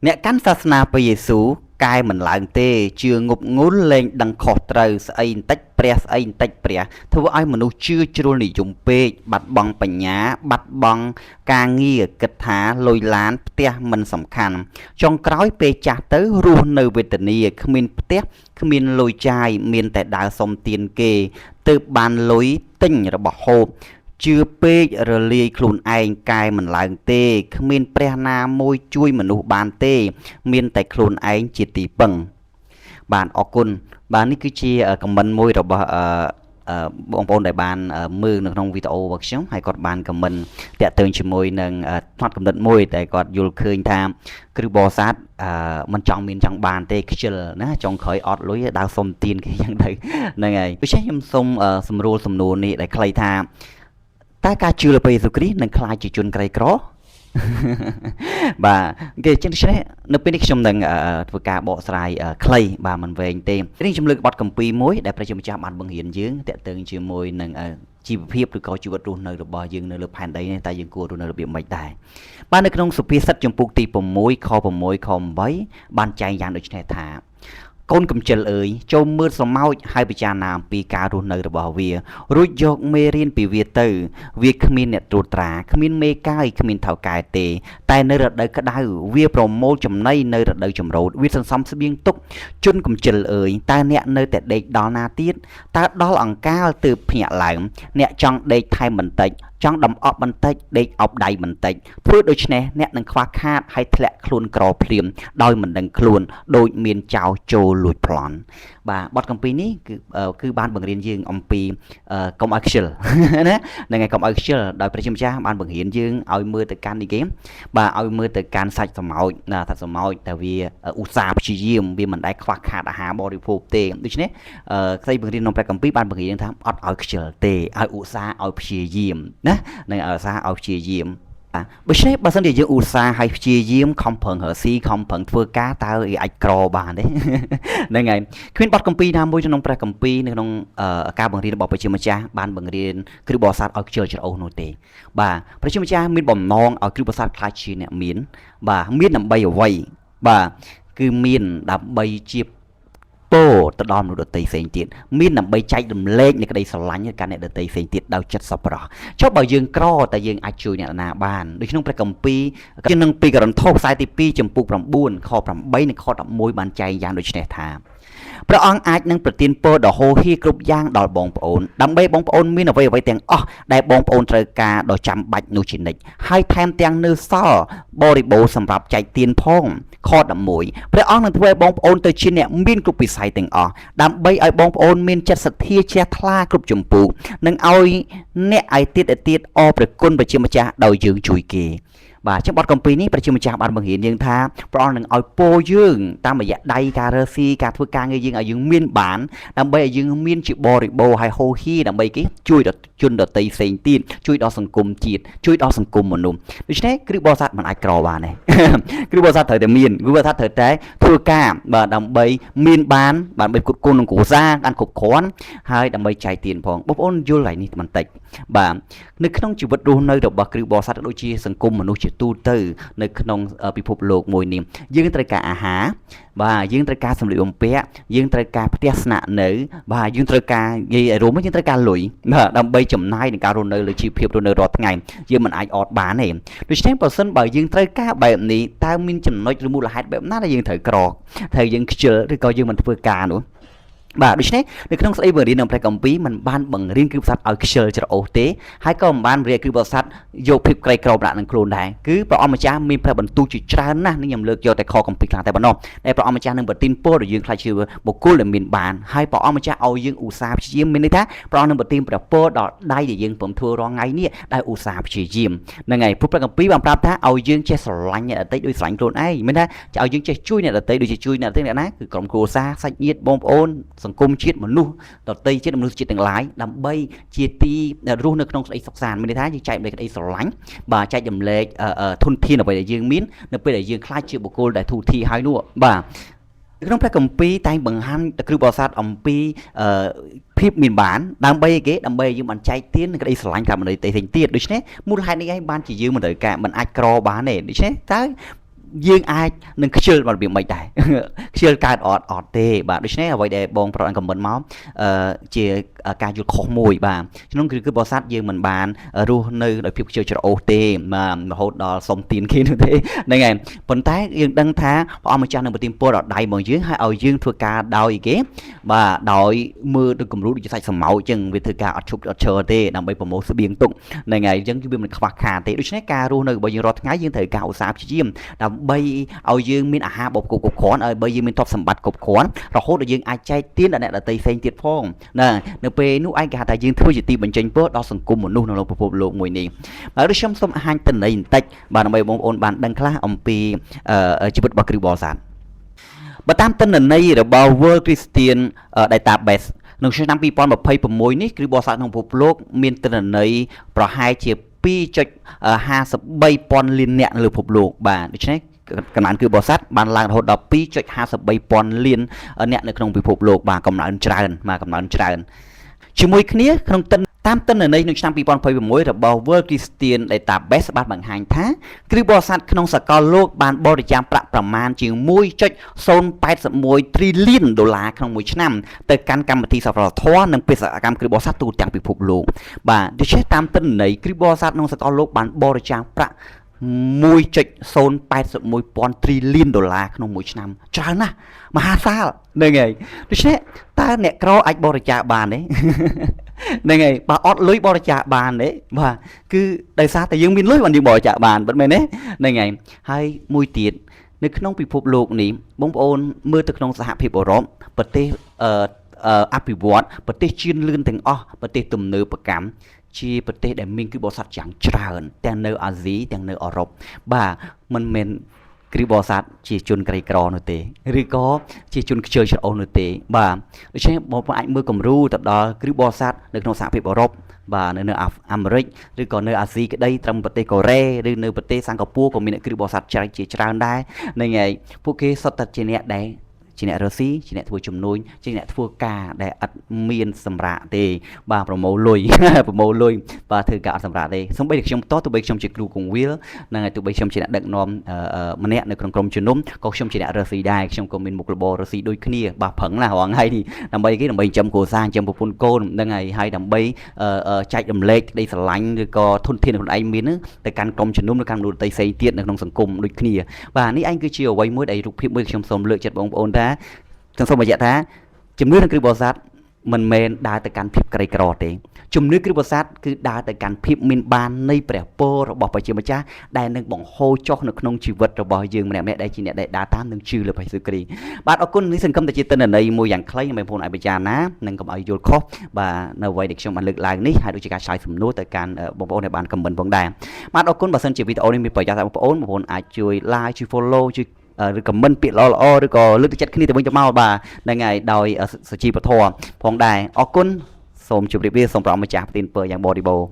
អ្នកកាន់សាសនាព្រះយេស៊ូវកាយមិនឡើងទេជឿងប់ងុលលែងដឹងខុសត្រូវស្អីបន្តិចព្រះស្អីបន្តិចព្រះធ្វើឲ្យមនុស្សជឿជ្រុលនិយមពេកបាត់បង់បញ្ញាបាត់បង់ការងារគិតថាលុយឡានផ្ទះមិនសំខាន់ចុងក្រោយពេលចាស់ទៅរស់នៅវេទនាគ្មានផ្ទះគ្មានលុយចាយមានតែដើរសុំទានគេទើបបានលុយទិញរបស់ហូបជឿពេករលាយខ្លួនឯងកាយមិនឡើងទេគ្មានព្រះណាមួយជួយមនុស្សបានទេមានតែខ្លួនឯងជាទីពឹងបាទអរគុណបាទនេះគឺជាខមមិនមួយរបស់បងប្អូនដែលបានមើលនៅក្នុងវីដេអូរបស់ខ្ញុំហើយគាត់បានខមមិនតាក់ទងជាមួយនឹងផ្នត់កំណត់មួយដែលគាត់យល់ឃើញថាគ្រឹះបរិស័ទមិនចង់មានចង់បានទេខ្ជិលណាចុងក្រោយអត់លុយដើរសុំទានគេយ៉ាងទៅហ្នឹងហើយដូច្នេះខ្ញុំសូមសម្រួលសំណួរនេះដែលខ្លីថាតើការជឿលើព្រះយេស៊ូវគ្រីស្ទនឹងក្លាយជាជនក្រីក្របាទគេចឹងដូច្នេះនៅពេលនេះខ្ញុំនឹងធ្វើការបកស្រាយខ្លីបាទមិនវែងទេនេះខ្ញុំលើកបទគម្ពីរមួយដែលព្រះជាម្ចាស់បានបង្រៀនយើងតាក់ទងជាមួយនឹងជីវភាពឬក៏ជីវិតរស់នៅរបស់យើងនៅលើផែនដីនេះតែយើងគួររស់នៅរបៀបម៉េចដែរបាទនៅក្នុងសុភាសិតចំពុកទី6ខ6ខ8បានចែងយ៉ាងដូចនេះថាកូនកំចិលអើយចូលមើលស្រមោចហើយពិចារណាអំពីការរស់នៅរបស់វារួចយកមេរៀនពីវាទៅវាគ្មានអ្នកត្រួតត្រាគ្មានមេកាយគ្មានថៅកែទេតែនៅរដូវក្តៅវាប្រមូលចំណីនៅរដូវចម្រូតវាសន្សំស្បៀងទុកជនកំចិលអើយតើអ្នកនៅតែដេកដល់ណាទៀតតើដល់អង្កាលទើបភ្ញាក់ឡើងអ្នកចង់ដេកថែមបន្តិចចង់ដំអប់បន្តិចដេកអប់ដៃបន្តិចធ្វើដូច្នេះអ្នកនឹងខ្វះខាតហើយធ្លាក់ខ្លួនក្រភ្លាមដោយមិនដឹងខ្លួនដូចមានចោរចូលលួចប្លន់បាទបទគម្ពីរនេះគឺបានបង្រៀនយើងអំពីកុំឲ្យខ្ជិលណាហ្នឹងហើយកុំឲ្យខ្ជិលដោយព្រះជាម្ចាស់បានបង្រៀនយើងឲ្យមើលទៅកាន់នេះគេបាទឲ្យមើលទៅកាន់សាច់ស្រមោចណាសាច់ស្រមោចតែវាឧស្សាហ៍ព្យាយាមវាមិនដែលខ្វះខាតអាហារបរិភោគទេដូច្នេះក្តីបង្រៀនក្នុងព្រះគម្ពីរបានបង្រៀនថាអត់ឲ្យខ្ជិលទេឲ្យឧស្សាហ៍ឲ្យព្យាយាមណានឹងឧស្សាហ៍ឲ្យព្យាយាមដូច្នេះបើសិនជាយើងឧស្សាហ៍ឲ្យព្យាយាមខំប្រឹងរកស៊ីខំប្រឹងធ្វើការតើអាចក្របានទេហ្នឹងហើយគ្មានបទគម្ពីរណាមួយក្នុងព្រះគម្ពីរនៅក្នុងការបង្រៀនរបស់ព្រះជាម្ចាស់បានបង្រៀនគ្រឹះបរិស័ទឲ្យខ្ជិលច្រអូសនោះទេបាទព្រះជាម្ចាស់មានបំណងឲ្យគ្រឹះបរិស័ទខ្លាចជាអ្នកមានបាទមានដើម្បីអ្វីបាទគឺមានដើម្បីជាពោទៅដល់មនុស្សដទៃផ្សេងទៀតមានដើម្បីចែករំលែកនៃក្តីស្រឡាញ់ដល់អ្នកដទៃផ្សេងទៀតដោយចិត្តសប្បុរសចុះបើយើងក្រតែយើងអាចជួយអ្នកណាបានដូចក្នុងព្រះគម្ពីរជានឹង2ករិនថូសខ្សែទី2ចំពុក9ខ8និងខ11បានចែងយ៉ាងដូចនេះថាព្រះអង្គអាចនឹងប្រទានពរដ៏ហូរហៀរគ្រប់យ៉ាងដល់បងប្អូនដើម្បីបងប្អូនមានអ្វីៗទាំងអស់ដែលបងប្អូនត្រូវការដ៏ចាំបាច់នោះជានិច្ចហើយថែមទាំងនៅសល់បរិបូរណ៍សម្រាប់ចែកទានផងខ11ព្រះអង្គនឹងធ្វើឲ្យបងប្អូនទៅជាអ្នកមានគ្រប់វិស័យទាំងអស់ដើម្បីឲ្យបងប្អូនមានចិត្តសទ្ធាជ្រះថ្លាគ្រប់ចម្ពោះនិងឲ្យអ្នកឯទៀតអរព្រះគុណព្រះជាម្ចាស់ដោយយើងជួយគេបាទចឹងបទគម្ពីរនេះព្រះជាម្ចាស់បានបង្រៀនយើងថាព្រះអង្គនឹងឲ្យពរយើងតាមរយៈដៃការរើស៊ីការធ្វើការងារយើងឲ្យយើងមានបានដើម្បីឲ្យយើងមានជាបរិបូរណ៍ហើយហូរហៀរដើម្បីគេជួយដល់ជនដទៃផ្សេងទៀតជួយដល់សង្គមជាតិជួយដល់សង្គមមនុស្សដូច្នេះគ្រឹះបរិស័ទមិនអាចក្របានទេគ្រឹះបរិស័ទត្រូវតែមានគ្រឹះបរិស័ទត្រូវតែធ្វើការបាទដើម្បីមានបានដើម្បីគ្រប់គ្រងនឹងគ្រួសារបានគ្រប់គ្រាន់ហើយដើម្បីចែកទានផងបងប្អូនយល់ហើយនេះបន្តិចបាទនៅក្នុងជីវិតរស់នៅរបស់គ្រឹះបរិស័ទដូចជាសង្គមមនុស្សជាទូទៅនៅក្នុងពិភពលោកមួយនេះយើងត្រូវការអាហារបាទយើងត្រូវការសម្លៀកបំពាក់យើងត្រូវការផ្ទះស្នាក់នៅបាទយើងត្រូវការនិយាយរួមយើងត្រូវការលុយបាទដើម្បីចំណាយក្នុងការរស់នៅលើជីវភាពរស់នៅរាល់ថ្ងៃយើងមិនអាចអត់បានទេដូច្នេះបើសិនបើយើងត្រូវការបែបនេះតើមានចំណុចឬមូលហេតុបែបណាដែលយើងត្រូវក្រត្រូវយើងខ្ជិលឬក៏យើងមិនធ្វើការនោះបាទដូច្នេះនៅក្នុងស្ដីបង្រៀនក្នុងព្រះគម្ពីរมันបានបង្រៀនគ្រឹះបរិស័ទឲ្យខ្ជិលច្រអូសទេហើយក៏មិនបានរៀបគ្រឹះបរិស័ទយកភាពក្រីក្រដាក់នឹងខ្លួនដែរគឺព្រះអង្គម្ចាស់មានព្រះបន្ទូលជាច្រើនណាស់នេះខ្ញុំលើកយកតែខគម្ពីរខ្លះតែប៉ុណ្ណោះដែលព្រះអង្គម្ចាស់នឹងប្រទានពរដល់យើងខ្លាចជាបុគ្គលដែលមានបានហើយព្រះអង្គម្ចាស់ឲ្យយើងឧស្សាហ៍ព្យាយាមមានន័យថាព្រះអង្គនឹងប្រទានព្រះពរដល់ដៃដែលយើងព្រមធ្វើរាល់ថ្ងៃនេះដែលឧស្សាហ៍ព្យាយាមហ្នឹងហើយព្រះគម្ពីរបានប្រាប់ថាឲ្យយើងចេះស្រឡាញ់អ្នកដទៃដូចស្រឡាញ់ខ្លួនឯងមានថាឲ្យយើងចេះជួយអ្នកដទៃដូចជាជួយអ្នកដទៃអ្នកណាគឺក្រុមគ្រួសារសាច់ញាតិបងប្អូនសង្គមជាតិមនុស្សដទៃជាតិមនុស្សជាតិទាំងឡាយដើម្បីជាទីរស់នៅក្នុងក្តីសុខសាន្តមានន័យថាយើងចែករំលែកក្តីស្រឡាញ់បាទចែករំលែកធនធានអ្វីដែលយើងមាននៅពេលដែលយើងខ្លាចជាបុគ្គលដែលទូធីហើយនោះបាទក្នុងព្រះគម្ពីរតែងបង្ហាញទៅគ្រឹះបរិស័ទអំពីភាពមានបានដើម្បីគេដើម្បីយើងបានចែកទាននិងក្តីស្រឡាញ់តាមមនុស្សផ្សេងទៀតដូច្នេះមូលហេតុនេះឯងបានជាយើងមិនត្រូវការមិនអាចក្របានទេដូច្នេះតើ យើងអាចនឹងខ្ជិលមករបៀបមិនដែរខ្ជិលកើតអត់ទេបាទដូច្នេះអ្វីដែលបងប្រុសខមមិនមកជាការយល់ខុសមួយបាទក្នុងគឺបរិស័ទយើងមិនបានរស់នៅដោយភាពខ្ជិលច្រអូសទេបាទរហូតដល់សុំទានគេនោះទេហ្នឹងហើយប៉ុន្តែយើងដឹងថាព្រះអង្គម្ចាស់នឹងប្រទានពរដល់ដៃរបស់យើងហើយឲ្យយើងធ្វើការដោយគេបាទដោយមើលដូចគំរូដូចជាសាច់ស្រមោចអញ្ចឹងវាធ្វើការអត់ឈប់អត់ឈរទេដើម្បីប្រមូលស្បៀងទុកហ្នឹងហើយអញ្ចឹងវាមិនខ្វះខាតទេដូច្នេះការរស់នៅរបស់យើងរាល់ថ្ងៃយើងត្រូវការឧស្សាហ៍ព្យាយាមដើម្បីឲ្យយើងមានអាហារបរិភោគគ្រប់គ្រាន់ឲ្យបើយើងមានទ្រព្យសម្បត្តិគ្រប់គ្រាន់រហូតដល់យើងអាចចែកទានដល់អ្នកដទៃផ្សេងទៀតផងណានៅពេលនោះឯងគេហៅថាយើងធ្វើជាទីបញ្ចេញពរដល់សង្គមមនុស្សនៅលើពិភពលោកមួយនេះហើយខ្ញុំសូមអាហាញតិន័យបន្តិចបាទដើម្បីបងប្អូនបានដឹងខ្លះអំពីជីវិតរបស់គ្រីស្ទបរិស័ទបើតាមតិន័យរបស់ World Christian Database នៅឆ្នាំ2026នេះគ្រីស្ទបរិស័ទក្នុងពិភពលោកមានតិន័យប្រហែលជា2.53 ពាន់លានអ្នកនៅលើពិភពលោកបាទដូច្នេះកំណើនគឺបរិស័ទបានឡើងរហូតដល់ 2.53 ពាន់លានអ្នកនៅក្នុងពិភពលោកបាទកំណើនច្រើនបាទកំណើនច្រើនជាមួយគ្នាក្នុងតាមតិនន័យនៅឆ្នាំ2026របស់ World Christian Database បានបង្ហាញថាគ្រីស្ទបរិស័ទក្នុងសកលលោកបានបរិច្ចាគប្រាក់ប្រមាណជាង 1.081 trillion ដុល្លារក្នុងមួយឆ្នាំទៅកាន់កម្មវិធីសប្បុរសធម៌និងបេសកកម្មគ្រីស្ទបរិស័ទទូទាំងពិភពលោកបាទដូច្នេះតាមតិនន័យគ្រីស្ទបរិស័ទក្នុងសកលលោកបានបរិច្ចាគប្រាក់ 1.081 ពាន់ trillion ដុល្លារក្នុងមួយឆ្នាំច្រើនណាស់មហាសាលហ្នឹងហើយដូច្នេះតើអ្នកក្រអាចបរិច្ចាគបានទេហ្នឹងហើយបើអត់លុយបរិច្ចាគបានទេបាទគឺដោយសារតែយើងមានលុយបានយើងបរិច្ចាគបានមិនមែនទេហ្នឹងហើយហើយមួយទៀតនៅក្នុងពិភពលោកនេះបងប្អូនមើលទៅក្នុងសហភាពអឺរ៉ុបប្រទេសអភិវឌ្ឍប្រទេសជឿនលឿនទាំងអស់ប្រទេសទំនើបកម្មជាប្រទេសដែលមានគ្រីស្ទបរិស័ទយ៉ាងច្រើនទាំងនៅអាស៊ីទាំងនៅអឺរ៉ុបបាទមិនមែនគ្រីស្ទបរិស័ទជាជនក្រីក្រនោះទេឬក៏ជាជនខ្ជិលច្រអូសនោះទេបាទដូច្នេះបងប្អូនអាចមើលគំរូទៅដល់គ្រីស្ទបរិស័ទនៅក្នុងសហភាពអឺរ៉ុបបាទនៅអាមេរិកឬក៏នៅអាស៊ីក្តីត្រឹមប្រទេសកូរ៉េឬនៅប្រទេសសិង្ហបុរីក៏មានគ្រីស្ទបរិស័ទជាច្រើនដែរហ្នឹងហើយពួកគេសុទ្ធតែជាអ្នកដែលជាអ្នករស់ស៊ីជាអ្នកធ្វើជំនួញជាអ្នកធ្វើការដែលអត់មានសម្រាប់ទេបាទប្រមូលលុយបាទធ្វើការអត់សម្រាប់ទេសូម្បីតែខ្ញុំតោះទោះបីខ្ញុំជាគ្រូគង្វាលហ្នឹងហើយទោះបីខ្ញុំជាអ្នកដឹកនាំម្នាក់នៅក្នុងក្រុមជំនុំក៏ខ្ញុំជាអ្នករស់ស៊ីដែរខ្ញុំក៏មានមុខរបររស់ស៊ីដូចគ្នាបាទប្រឹងណាស់រងហើយនេះដើម្បីគេដើម្បីចិញ្ចឹមគ្រួសារចិញ្ចឹមប្រពន្ធកូនហ្នឹងហើយដើម្បីចែករំលែកក្តីស្រឡាញ់ឬក៏ធនធានខ្លួនឯងមានទៅកាន់ក្រុមជំនុំឬកាន់មនុស្សដទៃផ្សេងទៀតនៅក្នុងសង្គមដូចគ្នាបាទនេះឯងគឺជាអ្វីមួយដែលរូបភាពមួយខ្ញុំសូមលើកចិត្តបងប្អូនថាខ្ញុំសូមបញ្ជាក់ថាជំនឿក្នុងគ្រីស្ទបរិស័ទមិនមែនដើរទៅកាន់ភាពក្រីក្រទេជំនឿគ្រីស្ទបរិស័ទគឺដើរទៅកាន់ភាពមានបាននៃព្រះពររបស់ព្រះជាម្ចាស់ដែលនឹងបង្ហូរចុះនៅក្នុងជីវិតរបស់យើងម្នាក់ៗដែលជាអ្នកដែលដើរតាមនឹងជឿលើព្រះយេស៊ូវគ្រីស្ទបាទអរគុណនេះសង្ឃឹមតែជាទិន្នន័យមួយយ៉ាងខ្លីដើម្បីបងប្អូនអាចពិចារណានិងកុំឲ្យយល់ខុសបាទនៅអ្វីដែលខ្ញុំបានលើកឡើងនេះហើយដូចជាការឆ្លើយសំណួរទៅកាន់បងប្អូនដែលបានខមមិនផងដែរបាទអរគុណបើសិនជាវីដេអូនេះមានប្រយោជន៍ដល់បងប្អូនអាចជួយ like ជួយ follow ជួយឬក៏មិនពាក្យល្អៗឬក៏លើកទឹកចិត្តគ្នាទៅវិញទៅមកបាទហ្នឹងហើយដោយសុជីវធម៌ផងដែរអរគុណសូមជម្រាបលាសូមព្រះម្ចាស់ប្រទានពរយ៉ាងបរិបូរណ៍